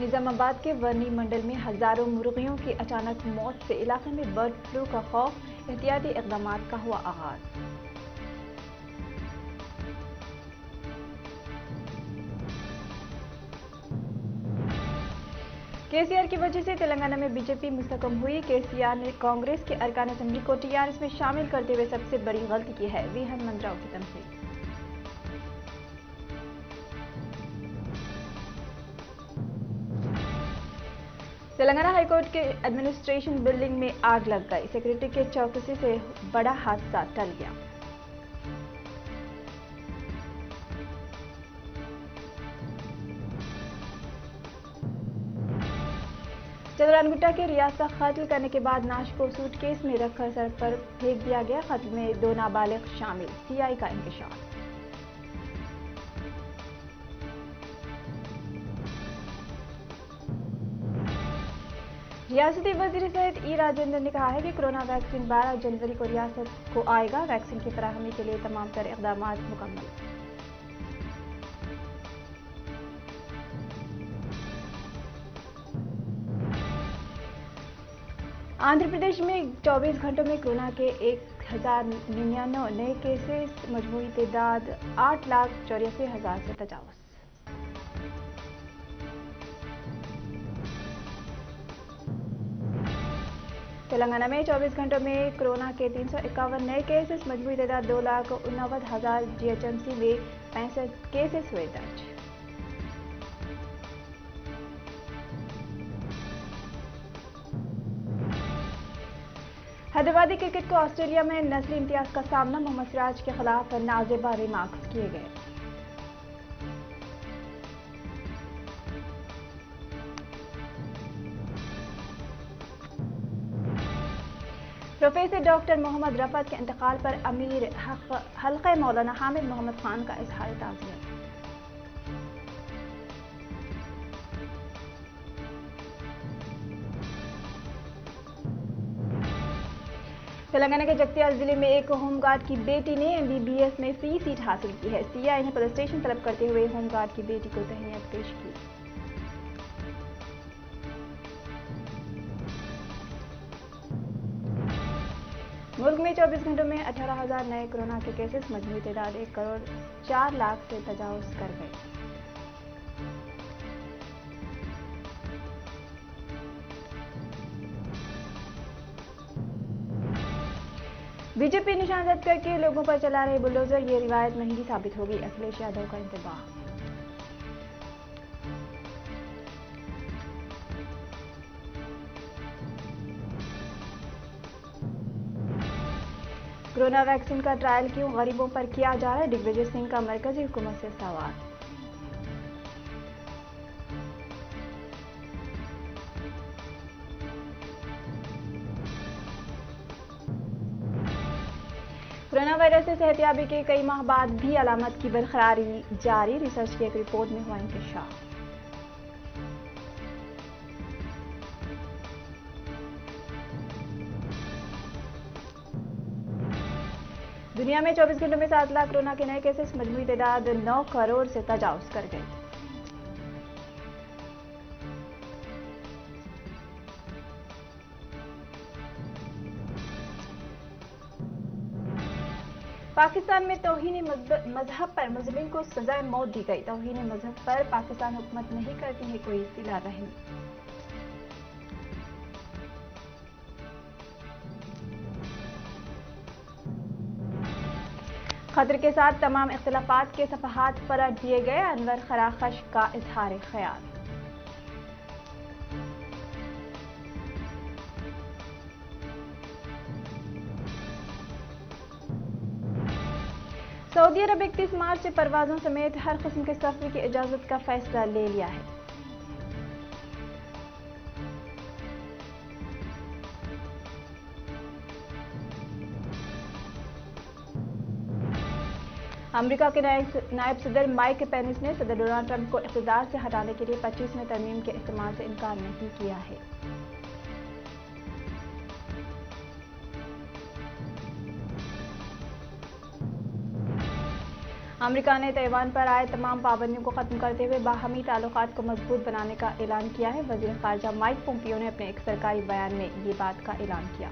निजामाबाद के वर्नी मंडल में हजारों मुर्गियों की अचानक मौत से इलाके में बर्ड फ्लू का खौफ, एहतियाती इकदाम का हुआ आगाज। केसीआर की वजह से तेलंगाना में बीजेपी मुस्तकम हुई। केसीआर ने कांग्रेस के अरकान असेंबली को टीआरएस में शामिल करते हुए सबसे बड़ी गलती की है, वी हनुमंतराव की तनकीद। तेलंगाना हाईकोर्ट के एडमिनिस्ट्रेशन बिल्डिंग में आग लग गई। सिक्योरिटी के चौकसी से बड़ा हादसा टल गया। चंद्रानगुट्टा के रियाज का कत्ल करने के बाद नाश को सूटकेस में रखकर सड़क पर फेंक दिया गया। कत्ल में 2 नाबालिग शामिल, सीआई का इंकशाफ। रियासती वजीर सहित ई राजेंद्र ने कहा है कि कोरोना वैक्सीन 12 जनवरी को रियासत को आएगा। वैक्सीन की फराहमी के लिए तमाम तर इक़दाम मुकम्मल। आंध्र प्रदेश में 24 घंटों में कोरोना के 1099 नए केसेस, मजमूई तादाद 8,84,000 से तजावुज। तेलंगाना में 24 घंटों में कोरोना के 351 नए केसेस, मजमूई तादाद 2,89,000। जीएचएमसी में 65 केसेस हुए दर्ज। हैदराबादी क्रिकेट को ऑस्ट्रेलिया में नस्ली इम्तियाज का सामना, मोहम्मद सिराज के खिलाफ नाजेबा रिमार्क्स किए गए। प्रोफेसर डॉक्टर मोहम्मद रफत के इंतकाल पर अमीर हल्का मौलाना हामिद मोहम्मद खान का इजहार ताज़ियत। तेलंगाना के जगतियाल जिले में एक होमगार्ड की बेटी ने एमबीबीएस में फ्री सीट हासिल की है। सीआई ने पुलिस स्टेशन तलब करते हुए होमगार्ड की बेटी को तहनीत पेश की। मुल्क में 24 घंटों में 18,000 नए कोरोना के केसेस, मजमूई तादाद 1,04,00,000 से तजावुज कर गए। बीजेपी निशान रद्द करके लोगों पर चला रहे बुलडोजर, ये रिवायत महंगी साबित होगी, अखिलेश यादव का इंतबाह। कोरोना वैक्सीन का ट्रायल क्यों गरीबों पर किया जा रहा है, दिग्विजय सिंह का मरकजी हुकूमत से सवाल। कोरोना वायरस से सेहतियाबी के कई माह बाद भी अलामत की बरकरारी जारी, रिसर्च की एक रिपोर्ट में हुआ इंकशाफ। दुनिया में 24 घंटों में 7 लाख कोरोना के नए केसेस, मजमूई तादाद 9 करोड़ से तजावुज कर गई। पाकिस्तान में तौहीन मजहब पर मुजरिम को सजाए मौत दी गई। तौहीन मजहब पर पाकिस्तान हुकूमत नहीं करती है कोई सिला रहमी। खतर के साथ तमाम इख्तिलाफात के सफहात पलट दिए गए। अनवर खराखश का इजहार ख्याल। सऊदी अरब 31 मार्च से परवाजों समेत हर किस्म के सफर की इजाजत का फैसला ले लिया है। अमेरिका के नायब सदर माइक पेंस ने सदर डोनाल्ड ट्रंप को इक़्तिदार से हटाने के लिए 25वें तरमीम के इस्तेमाल से इनकार नहीं किया है। अमेरिका ने ताइवान पर आए तमाम पाबंदियों को खत्म करते हुए बाहमी ताल्लुकात को मजबूत बनाने का ऐलान किया है। वजीर खारजा माइक पोम्पियो ने अपने एक सरकारी बयान में ये बात का ऐलान किया।